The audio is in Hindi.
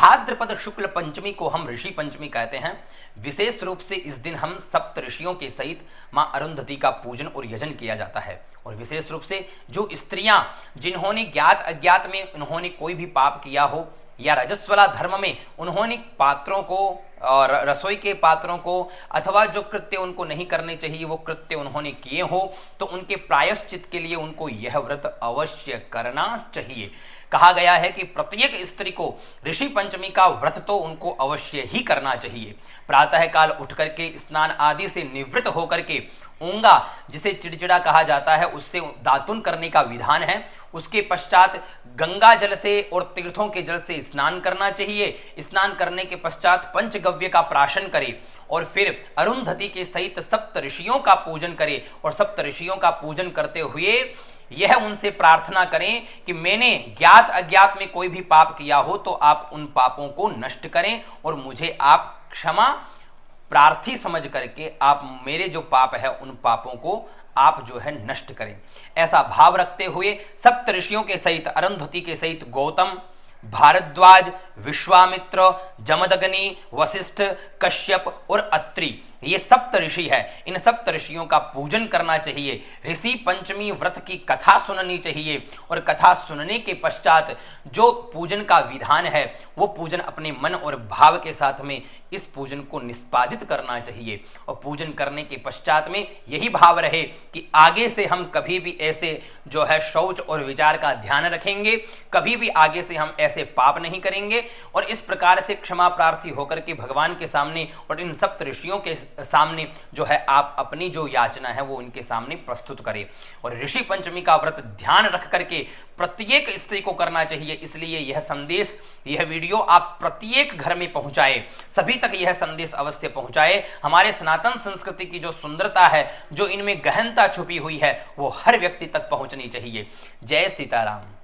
भाद्रपद शुक्ल पंचमी को हम ऋषि पंचमी कहते हैं। विशेष रूप से इस दिन हम सप्त ऋषियों के सहित मां अरुंधति का पूजन और यजन किया जाता है। और विशेष रूप से जो स्त्रियां जिन्होंने ज्ञात अज्ञात में उन्होंने कोई भी पाप किया हो या रजस्वला धर्म में उन्होंने पात्रों को और रसोई के पात्रों को अथवा जो कृत्य उनको नहीं करने चाहिए वो कृत्य उन्होंने किए हो, तो उनके प्रायश्चित के लिए उनको यह व्रत अवश्य करना चाहिए। कहा गया है कि प्रत्येक स्त्री को ऋषि पंचमी का व्रत तो उनको अवश्य ही करना चाहिए। प्रातः काल उठ करके स्नान आदि से निवृत्त होकर के ऊंगा, जिसे चिड़चिड़ा कहा जाता है, उससे दातुन करने का विधान है। उसके पश्चात गंगा जल से और तीर्थों के जल से स्नान करना चाहिए। स्नान करने के पश्चात पंचगव्य का प्राशन करे और फिर अरुंधति के सहित सप्त ऋषियों का पूजन करे। और सप्त ऋषियों का पूजन करते हुए यह उनसे प्रार्थना करें कि मैंने ज्ञात अज्ञात में कोई भी पाप किया हो तो आप उन पापों को नष्ट करें और मुझे आप क्षमा प्रार्थी समझ करके आप मेरे जो पाप है उन पापों को आप जो है नष्ट करें। ऐसा भाव रखते हुए सप्त ऋषियों के सहित अरुंधति के सहित गौतम, भारद्वाज, विश्वामित्र, जमदग्नि, वशिष्ठ, कश्यप और अत्रि, ये सप्त ऋषि है। इन सप्त ऋषियों का पूजन करना चाहिए। ऋषि पंचमी व्रत की कथा सुननी चाहिए और कथा सुनने के पश्चात जो पूजन का विधान है वो पूजन अपने मन और भाव के साथ में इस पूजन को निष्पादित करना चाहिए। और पूजन करने के पश्चात में यही भाव रहे कि आगे से हम कभी भी ऐसे जो है शौच और विचार का ध्यान रखेंगे, कभी भी आगे से हम ऐसे पाप नहीं करेंगे। और इस प्रकार से क्षमा प्रार्थी होकर के भगवान के सामने और इन सप्त ऋषियों के सामने जो है आप अपनी जो याचना है वो उनके सामने प्रस्तुत करें। और ऋषि पंचमी का व्रत ध्यान रख करके प्रत्येक स्त्री को करना चाहिए। इसलिए यह संदेश, यह वीडियो आप प्रत्येक घर में पहुंचाए, सभी तक यह संदेश अवश्य पहुंचाए। हमारे सनातन संस्कृति की जो सुंदरता है, जो इनमें गहनता छुपी हुई है, वो हर व्यक्ति तक पहुंचनी चाहिए। जय सीताराम।